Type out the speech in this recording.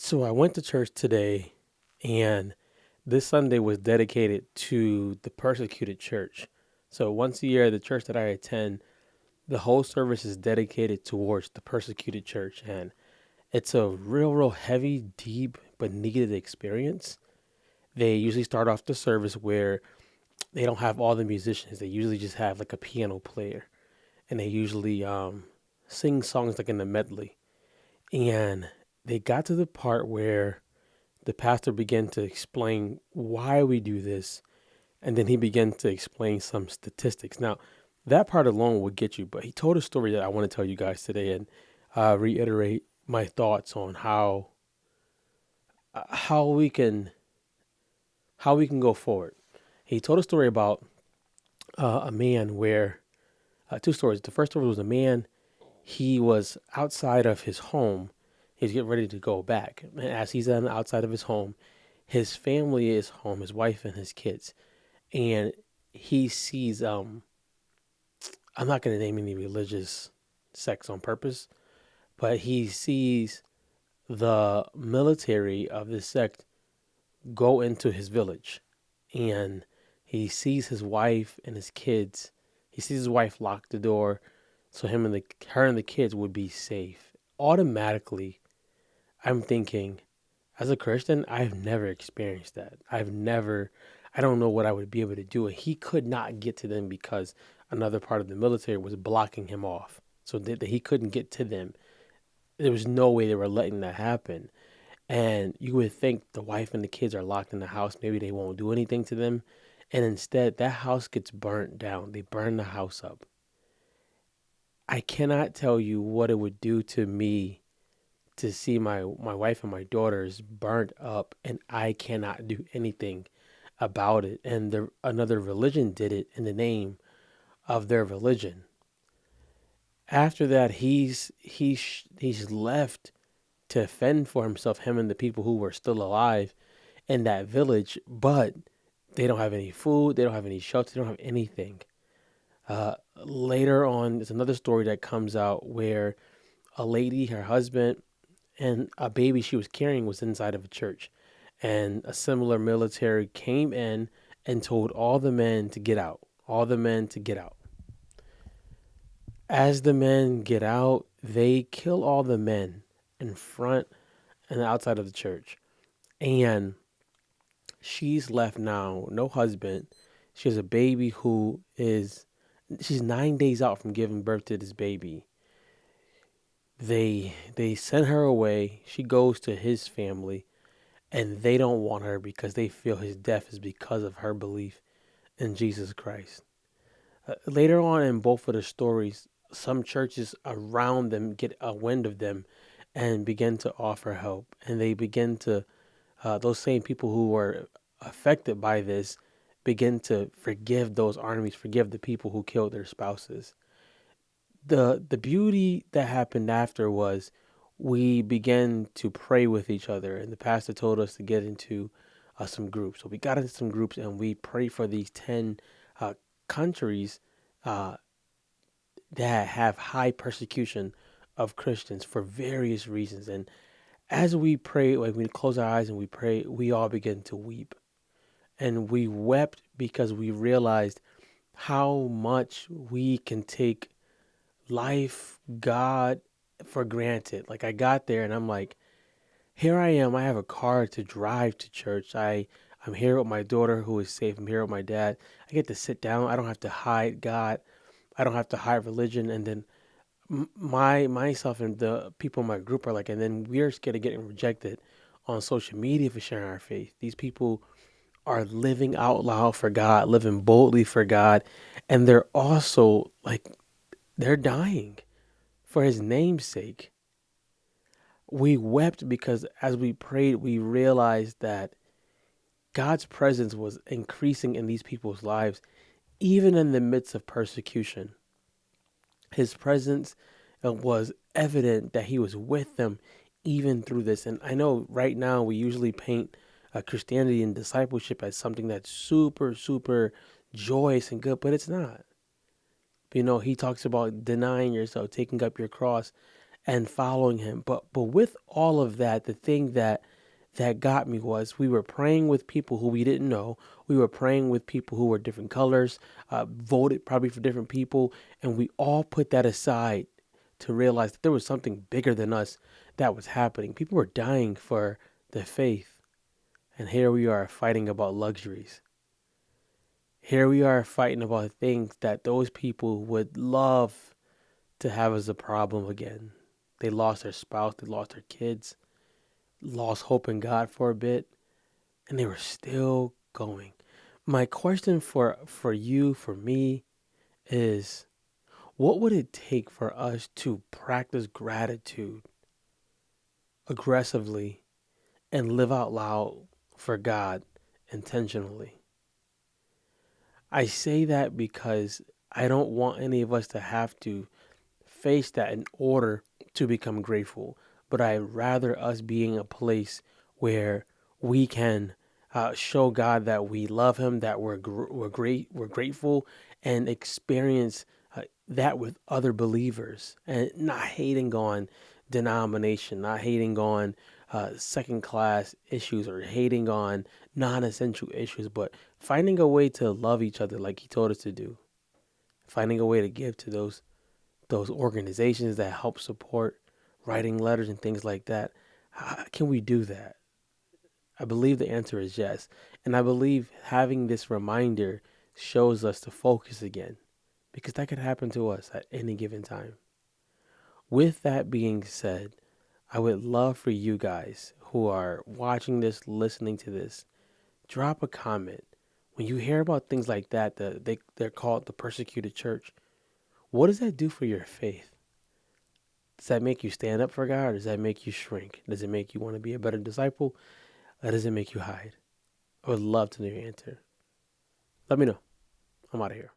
So I went to church today, and this Sunday was dedicated to the Persecuted Church. So once a year, the church that I attend, the whole service is dedicated towards the Persecuted Church, and it's a real heavy, deep, but needed experience. They usually start off the service where they don't have all the musicians. They usually just have like a piano player, and they usually sing songs like in a medley. And they got to the part where the pastor began to explain why we do this, and then he began to explain some statistics. Now, that part alone would get you, but he told a story that I want to tell you guys today and reiterate my thoughts on how we can go forward. He told a story about a man where two stories. The first story was a man. He was outside of his home. He's getting ready to go back. And as he's on the outside of his family is home, his wife and his kids. And he sees I'm not going to name any religious sects on purpose, but he sees the military of this sect go into his village, and he sees his wife and his kids. He sees his wife lock the door so her and the kids would be safe. Automatically, I'm thinking, as a Christian, I've never experienced that. I don't know what I would be able to do. And he could not get to them because another part of the military was blocking him off. So that he couldn't get to them. There was no way they were letting that happen. And you would think the wife and the kids are locked in the house. Maybe they won't do anything to them. And instead, that house gets burnt down. They burn the house up. I cannot tell you what it would do to me to see my wife and my daughters burnt up, and I cannot do anything about it. And another religion did it in the name of their religion. After that, he's left to fend for himself, him and the people who were still alive in that village, but they don't have any food, they don't have any shelter, they don't have anything. Later on, there's another story that comes out where a lady, her husband, and a baby she was carrying was inside of a church. And a similar military came in and told all the men to get out. All the men to get out. As the men get out, they kill all the men in front and outside of the church. And she's left now, no husband. She has a baby she's 9 days out from giving birth to this baby. They send her away. She goes to his family, and they don't want her because they feel his death is because of her belief in Jesus Christ. Later on in both of the stories, some churches around them get a wind of them and begin to offer help. And they begin to, those same people who were affected by this begin to forgive those armies, forgive the people who killed their spouses. The beauty that happened after was we began to pray with each other, and the pastor told us to get into some groups. So we got into some groups and we prayed for these 10 countries uh, that have high persecution of Christians for various reasons. And as we pray, like we close our eyes and we pray, we all begin to weep. And we wept because we realized how much we can take life, God, for granted. Like I got there and I'm like, here I am. I have a car to drive to church. I'm here with my daughter who is safe. I'm here with my dad. I get to sit down. I don't have to hide God. I don't have to hide religion. And then myself and the people in my group are like, and then we're scared of getting rejected on social media for sharing our faith. These people are living out loud for God, living boldly for God, and they're also like they're dying for his name's sake. We wept because as we prayed, we realized that God's presence was increasing in these people's lives, even in the midst of persecution. His presence was evident that he was with them even through this. And I know right now we usually paint Christianity and discipleship as something that's super joyous and good, but it's not. You know, he talks about denying yourself, taking up your cross. and following him. But with all of that, the thing that got me was we were praying with people who we didn't know. We were praying with people who were different colors, voted probably for different people, and we all put that aside to realize that there was something bigger than us that was happening. People were dying for the faith, and here we are fighting about luxuries. Here we are fighting about things that those people would love to have as a problem again. They lost their spouse, they lost their kids, lost hope in God for a bit, and they were still going. My question for you, for me, is what would it take for us to practice gratitude aggressively and live out loud for God intentionally? I say that because I don't want any of us to have to face that in order to become grateful, but I rather us being a place where we can show God that we love Him, that we're grateful, and experience that with other believers, and not hating on denomination, not hating on second class issues or hating on non-essential issues, but finding a way to love each other like He told us to do, finding a way to give to those organizations that help support writing letters and things like that. How can we do that? I believe the answer is yes. And I believe having this reminder shows us to focus again because that could happen to us at any given time. With that being said, I would love for you guys who are watching this, listening to this, drop a comment. When you hear about things like that, they're called the persecuted church. What does that do for your faith? Does that make you stand up for God or does that make you shrink? Does it make you want to be a better disciple or does it make you hide? I would love to know your answer. Let me know. I'm out of here.